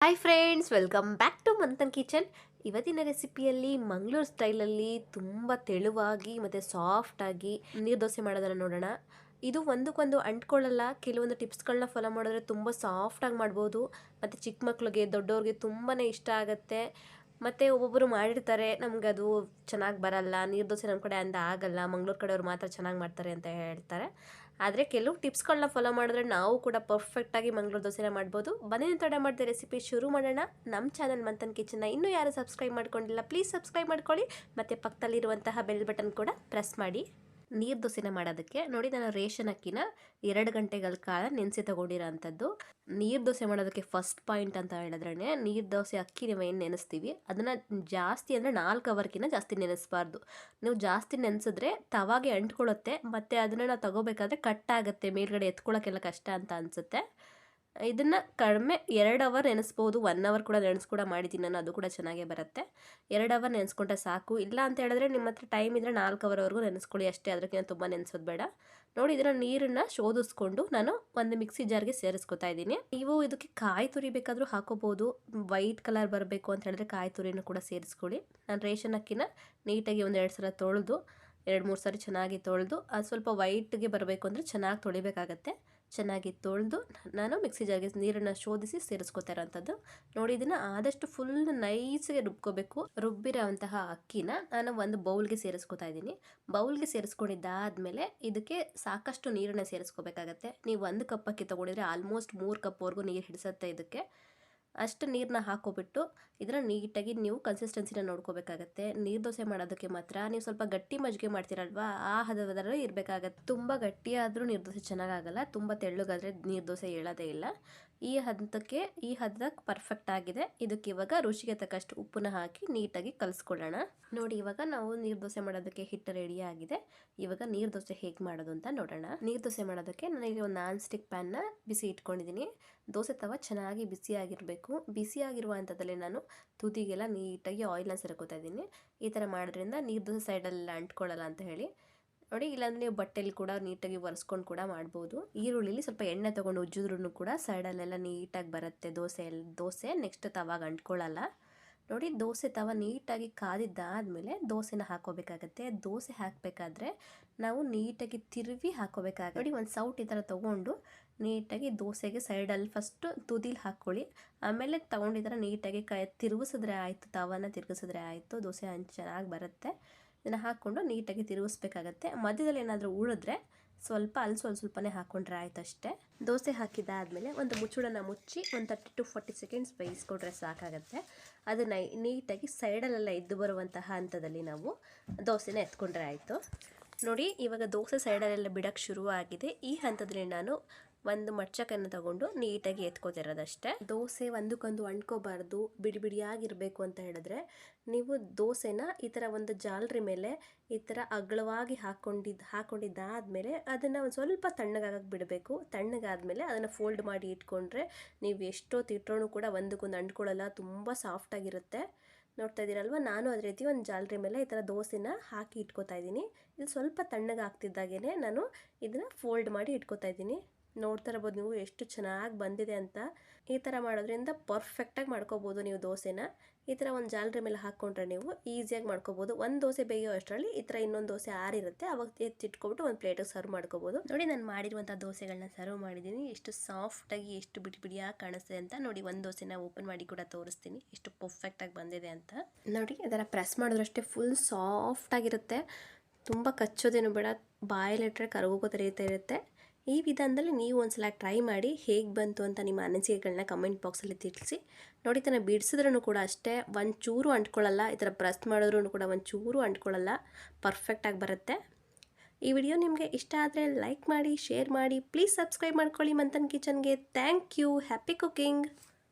Hi friends, welcome back to Manthan kitchen. ಇವತ್ತಿನ ರೆಸಿಪಿಯಲ್ಲಿ ಮಂಗಳೂರು ಸ್ಟೈಲಲ್ಲಿ ತುಂಬ ತೆಳುವಾಗಿ ಮತ್ತು ಸಾಫ್ಟಾಗಿ ನೀರು ದೋಸೆ ಮಾಡೋದನ್ನು ನೋಡೋಣ. ಇದು ಒಂದಕ್ಕೊಂದು ಅಂಟ್ಕೊಳ್ಳಲ್ಲ. ಕೆಲವೊಂದು ಟಿಪ್ಸ್ಗಳನ್ನ ಫಾಲೋ ಮಾಡಿದ್ರೆ ತುಂಬ ಸಾಫ್ಟಾಗಿ ಮಾಡ್ಬೋದು. ಮತ್ತು ಚಿಕ್ಕ ಮಕ್ಳಿಗೆ ದೊಡ್ಡವ್ರಿಗೆ ತುಂಬಾ ಇಷ್ಟ ಆಗುತ್ತೆ. ಮತ್ತು ಒಬ್ಬೊಬ್ಬರು ಮಾಡಿರ್ತಾರೆ, ನಮ್ಗೆ ಅದು ಚೆನ್ನಾಗಿ ಬರಲ್ಲ, ನೀರು ದೋಸೆ ನಮ್ಮ ಕಡೆ ಅಂತ ಆಗಲ್ಲ, ಮಂಗಳೂರು ಕಡೆಯವ್ರು ಮಾತ್ರ ಚೆನ್ನಾಗಿ ಮಾಡ್ತಾರೆ ಅಂತ ಹೇಳ್ತಾರೆ. ಆದರೆ ಕೆಲವು ಟಿಪ್ಸ್ಗಳನ್ನ ಫಾಲೋ ಮಾಡಿದ್ರೆ ನಾವು ಕೂಡ ಪರ್ಫೆಕ್ಟಾಗಿ ಮಂಗಳೂರು ದೋಸೆನ ಮಾಡ್ಬೋದು. ಬನ್ನಿ ತಡ ಮಾಡಿದೆ ರೆಸಿಪಿ ಶುರು ಮಾಡೋಣ. ನಮ್ಮ ಚಾನಲ್ ಮಂಥನ್ ಕಿಚನ್ನ ಇನ್ನೂ ಯಾರು ಸಬ್ಸ್ಕ್ರೈಬ್ ಮಾಡ್ಕೊಂಡಿಲ್ಲ, ಪ್ಲೀಸ್ ಸಬ್ಸ್ಕ್ರೈಬ್ ಮಾಡ್ಕೊಳ್ಳಿ. ಮತ್ತು ಪಕ್ಕದಲ್ಲಿರುವಂತಹ ಬೆಲ್ ಬಟನ್ ಕೂಡ ಪ್ರೆಸ್ ಮಾಡಿ. ನೀರು ದೋಸೆನ ಮಾಡೋದಕ್ಕೆ ನೋಡಿ, ನಾನು ರೇಷನ್ ಅಕ್ಕಿನ 2 ಗಂಟೆಗಳ ಕಾಲ ನೆನೆಸಿ ತಗೊಂಡಿರೋ ಅಂಥದ್ದು. ನೀರು ದೋಸೆ ಮಾಡೋದಕ್ಕೆ ಫಸ್ಟ್ ಪಾಯಿಂಟ್ ಅಂತ ಹೇಳಿದ್ರೆ, ನೀರು ದೋಸೆ ಅಕ್ಕಿ ನಾವು ಏನು ನೆನೆಸ್ತೀವಿ ಅದನ್ನು ಜಾಸ್ತಿ ಅಂದರೆ 4 ಅವರ್ಕಿಂತ ಜಾಸ್ತಿ ನೆನೆಸಬಾರ್ದು. ನೀವು ಜಾಸ್ತಿ ನೆನೆಸಿದ್ರೆ ತವಾಗೆ ಅಂಟ್ಕೊಳ್ಳುತ್ತೆ, ಮತ್ತು ಅದನ್ನು ನಾವು ತಗೋಬೇಕಾದ್ರೆ ಕಟ್ಟಾಗುತ್ತೆ, ಮೇಲ್ಗಡೆ ಎತ್ಕೊಳ್ಳೋಕ್ಕೆಲ್ಲ ಕಷ್ಟ ಅಂತ ಅನಿಸುತ್ತೆ. ಇದನ್ನು ಕಡಿಮೆ 2 ಅವರ್ ನೆನೆಸ್ಬೋದು. 1 ಅವರ್ ಕೂಡ ಕೂಡ ಮಾಡಿದ್ದೀನಿ ನಾನು, ಅದು ಕೂಡ ಚೆನ್ನಾಗೇ ಬರುತ್ತೆ. 2 ಅವರ್ ನೆನೆಸ್ಕೊಂಡ್ರೆ ಸಾಕು. ಇಲ್ಲ ಅಂತ ಹೇಳಿದ್ರೆ ನಿಮ್ಮ ಹತ್ರ ಟೈಮ್ ಇದ್ದರೆ 4 ಅವರ್ವರೆಗೂ ನೆನೆಸ್ಕೊಳ್ಳಿ ಅಷ್ಟೇ, ಅದಕ್ಕಿಂತ ತುಂಬ ನೆನೆಸೋದು ಬೇಡ. ನೋಡಿ, ಇದನ್ನು ನೀರನ್ನು ಶೋಧಿಸ್ಕೊಂಡು ನಾನು ಒಂದು ಮಿಕ್ಸಿ ಜಾರ್ಗೆ ಸೇರಿಸ್ಕೊತಾ ಇದ್ದೀನಿ. ನೀವು ಇದಕ್ಕೆ ಕಾಯಿ ತುರಿ ಬೇಕಾದರೂ ಹಾಕೋಬೋದು. ವೈಟ್ ಕಲರ್ ಬರಬೇಕು ಅಂತ ಹೇಳಿದ್ರೆ ಕಾಯಿ ತುರಿನೂ ಕೂಡ ಸೇರಿಸ್ಕೊಳ್ಳಿ. ನಾನು ರೇಷನ್ ಅಕ್ಕಿನ ನೀಟಾಗಿ 1-2 ಸಲ ತೊಳೆದು 2-3 ಸಾರಿ ಚೆನ್ನಾಗಿ ತೊಳೆದು, ಅದು ಸ್ವಲ್ಪ ವೈಟ್ಗೆ ಬರಬೇಕು ಅಂದರೆ ಚೆನ್ನಾಗಿ ತೊಳಿಬೇಕಾಗತ್ತೆ. ಚೆನ್ನಾಗಿ ತೊಳೆದು ನಾನು ಮಿಕ್ಸಿ ಜಾರ್ಗೆ ನೀರನ್ನು ಶೋಧಿಸಿ ಸೇರಿಸ್ಕೊತಾ ಇರೋವಂಥದ್ದು. ನೋಡಿ, ಇದನ್ನು ಆದಷ್ಟು ಫುಲ್ ನೈಸ್ಗೆ ರುಬ್ಕೋಬೇಕು. ರುಬ್ಬಿರೋವಂತಹ ಅಕ್ಕಿನ ನಾನು ಒಂದು ಬೌಲ್ಗೆ ಸೇರಿಸ್ಕೊತಾ ಇದ್ದೀನಿ. ಬೌಲ್ಗೆ ಸೇರಿಸ್ಕೊಂಡಿದ್ದಾದಮೇಲೆ ಇದಕ್ಕೆ ಸಾಕಷ್ಟು ನೀರನ್ನು ಸೇರಿಸ್ಕೋಬೇಕಾಗತ್ತೆ. ನೀವು 1 ಕಪ್ ಅಕ್ಕಿ ತೊಗೊಂಡಿದ್ರೆ ಆಲ್ಮೋಸ್ಟ್ 3 ಕಪ್ವರೆಗೂ ನೀರು ಹಿಡಿಸುತ್ತೆ ಇದಕ್ಕೆ. ಅಷ್ಟು ನೀರನ್ನ ಹಾಕೋಬಿಟ್ಟು ಇದನ್ನು ನೀಟಾಗಿ ನೀವು ಕನ್ಸಿಸ್ಟೆನ್ಸಿನ ನೋಡ್ಕೋಬೇಕಾಗತ್ತೆ. ನೀರು ದೋಸೆ ಮಾಡೋದಕ್ಕೆ ಮಾತ್ರ ನೀವು ಸ್ವಲ್ಪ ಗಟ್ಟಿ ಮಜ್ಜಿಗೆ ಮಾಡ್ತೀರಲ್ವಾ, ಆ ಹದದಲ್ಲಿ ಇರಬೇಕಾಗತ್ತೆ. ತುಂಬ ಗಟ್ಟಿಯಾದರೂ ನೀರು ದೋಸೆ ಚೆನ್ನಾಗಾಗಲ್ಲ, ತುಂಬ ತೆಳ್ಳಗಾದರೆ ನೀರು ದೋಸೆ ಹೇಳೋದೇ ಇಲ್ಲ. ಈ ಹದಕ್ಕೆ ಪರ್ಫೆಕ್ಟ್ ಆಗಿದೆ. ಇದಕ್ಕೆ ಇವಾಗ ರುಚಿಗೆ ತಕ್ಕಷ್ಟು ಉಪ್ಪನ್ನ ಹಾಕಿ ನೀಟಾಗಿ ಕಲಿಸ್ಕೊಳ್ಳೋಣ. ನೋಡಿ, ಇವಾಗ ನಾವು ನೀರು ದೋಸೆ ಮಾಡೋದಕ್ಕೆ ಹಿಟ್ಟು ರೆಡಿ ಆಗಿದೆ. ಇವಾಗ ನೀರು ದೋಸೆ ಹೇಗೆ ಮಾಡೋದು ಅಂತ ನೋಡೋಣ. ನೀರು ದೋಸೆ ಮಾಡೋದಕ್ಕೆ ನನಗೆ ಒಂದು ನಾನ್ ಸ್ಟಿಕ್ ಪ್ಯಾನ್ನ ಬಿಸಿ ಇಟ್ಕೊಂಡಿದ್ದೀನಿ. ದೋಸೆ ತವ ಚೆನ್ನಾಗಿ ಬಿಸಿಯಾಗಿರಬೇಕು. ಬಿಸಿಯಾಗಿರುವಂಥದ್ದಲ್ಲಿ ನಾನು ತುದಿಗೆಲ್ಲ ನೀಟಾಗಿ ಆಯಿಲ್ನ ಸೇರ್ಕೋತಾ ಇದ್ದೀನಿ. ಈ ಥರ ಮಾಡೋದ್ರಿಂದ ನೀರು ದೋಸೆ ಸೈಡಲ್ಲೆಲ್ಲ ಅಂಟ್ಕೊಳ್ಳಲ್ಲ ಅಂತ ಹೇಳಿ. ನೋಡಿ, ಇಲ್ಲಾಂದರೆ ನೀವು ಬಟ್ಟೆಲಿ ಕೂಡ ನೀಟಾಗಿ ಒರೆಸ್ಕೊಂಡು ಕೂಡ ಮಾಡ್ಬೋದು. ಈರುಳ್ಳಿಲಿ ಸ್ವಲ್ಪ ಎಣ್ಣೆ ತೊಗೊಂಡು ಉಜ್ಜಿದ್ರೂ ಕೂಡ ಸೈಡಲ್ಲೆಲ್ಲ ನೀಟಾಗಿ ಬರುತ್ತೆ ದೋಸೆ ನೆಕ್ಸ್ಟ್ ತವಾಗ ಅಂಟ್ಕೊಳ್ಳಲ್ಲ. ನೋಡಿ, ದೋಸೆ ತವ ನೀಟಾಗಿ ಕಾದಿದ್ದಾದಮೇಲೆ ದೋಸೆನ ಹಾಕೋಬೇಕಾಗತ್ತೆ. ದೋಸೆ ಹಾಕಬೇಕಾದ್ರೆ ನಾವು ನೀಟಾಗಿ ತಿರುವಿ ಹಾಕೋಬೇಕಾಗುತ್ತೆ. ನೋಡಿ, ಒಂದು ಸೌಟ್ ಈ ಥರ ತೊಗೊಂಡು ನೀಟಾಗಿ ದೋಸೆಗೆ ಸೈಡಲ್ಲಿ ಫಸ್ಟು ತುದಿಲಿ ಹಾಕ್ಕೊಳ್ಳಿ. ಆಮೇಲೆ ತೊಗೊಂಡಿದ್ರೆ ನೀಟಾಗಿ ತಿರುಗಿಸಿದ್ರೆ ಆಯಿತು, ತವನ ತಿರುಗಿಸಿದ್ರೆ ಆಯಿತು, ದೋಸೆ ಹಂಚು ಚೆನ್ನಾಗಿ ಬರುತ್ತೆ. ಇದನ್ನು ಹಾಕ್ಕೊಂಡು ನೀಟಾಗಿ ತಿರುಗಿಸ್ಬೇಕಾಗತ್ತೆ. ಮಧ್ಯದಲ್ಲಿ ಏನಾದರೂ ಉಳಿದ್ರೆ ಸ್ವಲ್ಪ ಸ್ವಲ್ಪನೇ ಹಾಕ್ಕೊಂಡ್ರೆ ಆಯ್ತು ಅಷ್ಟೇ. ದೋಸೆ ಹಾಕಿದ್ದಾದಮೇಲೆ ಒಂದು ಮುಚ್ಚಳನ ಮುಚ್ಚಿ ಒಂದು 30 to 40 ಸೆಕೆಂಡ್ಸ್ ಬೇಯಿಸ್ಕೊಂಡ್ರೆ ಸಾಕಾಗುತ್ತೆ. ಅದನ್ನು ನೀಟಾಗಿ ಸೈಡಲ್ಲೆಲ್ಲ ಎದ್ದು ಬರುವಂತಹ ಹಂತದಲ್ಲಿ ನಾವು ದೋಸೆನ ಎತ್ಕೊಂಡ್ರೆ ಆಯಿತು. ನೋಡಿ, ಇವಾಗ ದೋಸೆ ಸೈಡಲ್ಲೆಲ್ಲ ಬಿಡೋಕ್ಕೆ ಶುರುವಾಗಿದೆ. ಈ ಹಂತದಲ್ಲಿ ನಾನು ಒಂದು ಮಡ್ಚಕನ್ನು ತಗೊಂಡು ನೀಟಾಗಿ ಎತ್ಕೋತಿರೋದಷ್ಟೇ. ದೋಸೆ ಒಂದಕ್ಕೊಂದು ಅಂಟ್ಕೋಬಾರ್ದು, ಬಿಡಿ ಬಿಡಿಯಾಗಿರಬೇಕು ಅಂತ ಹೇಳಿದ್ರೆ ನೀವು ದೋಸೆನ ಈ ಥರ ಒಂದು ಜಾಲರಿ ಮೇಲೆ ಈ ಥರ ಅಗಲವಾಗಿ ಹಾಕ್ಕೊಂಡಿದ್ದಾದಮೇಲೆ ಅದನ್ನು ಒಂದು ಸ್ವಲ್ಪ ತಣ್ಣಗಾಗಕ್ಕೆ ಬಿಡಬೇಕು. ತಣ್ಣಗಾದಮೇಲೆ ಅದನ್ನು ಫೋಲ್ಡ್ ಮಾಡಿ ಇಟ್ಕೊಂಡ್ರೆ ನೀವು ಎಷ್ಟೊತ್ತು ಇಟ್ಟರೂ ಕೂಡ ಒಂದಕ್ಕೊಂದು ಅಂಟ್ಕೊಳ್ಳಲ್ಲ, ತುಂಬ ಸಾಫ್ಟಾಗಿರುತ್ತೆ. ನೋಡ್ತಾ ಇದ್ದೀರಲ್ವ, ನಾನು ಅದೇ ರೀತಿ ಒಂದು ಜಾಲರಿ ಮೇಲೆ ಈ ಥರ ದೋಸೆನ ಹಾಕಿ ಇಟ್ಕೋತಾ ಇದ್ದೀನಿ. ಇದು ಸ್ವಲ್ಪ ತಣ್ಣಗಾಗ್ತಿದ್ದಾಗೇ ನಾನು ಇದನ್ನು ಫೋಲ್ಡ್ ಮಾಡಿ ಇಟ್ಕೋತಾ ಇದ್ದೀನಿ. ನೋಡ್ತಾ ಇರ್ಬೋದು ನೀವು ಎಷ್ಟು ಚೆನ್ನಾಗಿ ಬಂದಿದೆ ಅಂತ. ಈ ಥರ ಮಾಡೋದ್ರಿಂದ ಪರ್ಫೆಕ್ಟಾಗಿ ಮಾಡ್ಕೋಬೋದು ನೀವು ದೋಸೆನ. ಈ ಥರ ಒಂದು ಜಾಲರಿ ಮೇಲೆ ಹಾಕ್ಕೊಂಡ್ರೆ ನೀವು ಈಸಿಯಾಗಿ ಮಾಡ್ಕೋಬೋದು. ಒಂದು ದೋಸೆ ಬೇಯೋ ಅಷ್ಟರಲ್ಲಿ ಈ ಥರ ಇನ್ನೊಂದು ದೋಸೆ ಆರಿರುತ್ತೆ, ಅವಾಗ ಎತ್ತಿಟ್ಕೊಬಿಟ್ಟು ಒಂದು ಪ್ಲೇಟಿಗೆ ಸರ್ವ್ ಮಾಡ್ಕೋಬೋದು. ನೋಡಿ, ನಾನು ಮಾಡಿರುವಂಥ ದೋಸೆಗಳನ್ನ ಸರ್ವ್ ಮಾಡಿದ್ದೀನಿ. ಎಷ್ಟು ಸಾಫ್ಟಾಗಿ ಎಷ್ಟು ಬಿಡಿ ಬಿಡಿಯಾಗಿ ಕಾಣಿಸ್ತಿದೆ ಅಂತ. ನೋಡಿ, ಒಂದು ದೋಸೆನ ಓಪನ್ ಮಾಡಿ ಕೂಡ ತೋರಿಸ್ತೀನಿ ಎಷ್ಟು ಪರ್ಫೆಕ್ಟಾಗಿ ಬಂದಿದೆ ಅಂತ. ನೋಡಿ, ಅದರ ಪ್ರೆಸ್ ಮಾಡಿದ್ರಷ್ಟೇ ಫುಲ್ ಸಾಫ್ಟಾಗಿರುತ್ತೆ, ತುಂಬ ಕಚ್ಚೋದೇನು ಬೇಡ, ಬಾಯಲ್ಲಿಟ್ಟರೆ ಕರಗೋಗೋ ಥರ ಇರುತ್ತೆ. ಈ ವಿಧಾನದಲ್ಲಿ ನೀವು ಒಂದ್ಸಲ ಟ್ರೈ ಮಾಡಿ ಹೇಗೆ ಬಂತು ಅಂತ ನಿಮ್ಮ ಅನಿಸಿಕೆಗಳನ್ನ ಕಮೆಂಟ್ ಬಾಕ್ಸಲ್ಲಿ ತಿಳಿಸಿ. ನೋಡಿ, ಇದನ್ನು ಬಿಡಿಸಿದ್ರೂ ಕೂಡ ಅಷ್ಟೇ ಒಂಚೂರು ಅಂಟ್ಕೊಳ್ಳಲ್ಲ. ಈ ಥರ ಪ್ರೆಸ್ ಮಾಡಿದ್ರೂ ಕೂಡ ಒಂಚೂರು ಅಂಟ್ಕೊಳ್ಳಲ್ಲ, ಪರ್ಫೆಕ್ಟಾಗಿ ಬರುತ್ತೆ. ಈ ವಿಡಿಯೋ ನಿಮಗೆ ಇಷ್ಟ ಆದರೆ ಲೈಕ್ ಮಾಡಿ, ಶೇರ್ ಮಾಡಿ, ಪ್ಲೀಸ್ ಸಬ್ಸ್ಕ್ರೈಬ್ ಮಾಡ್ಕೊಳ್ಳಿ ಮಂಥನ್ ಕಿಚನ್ಗೆ. Thank you. Happy cooking.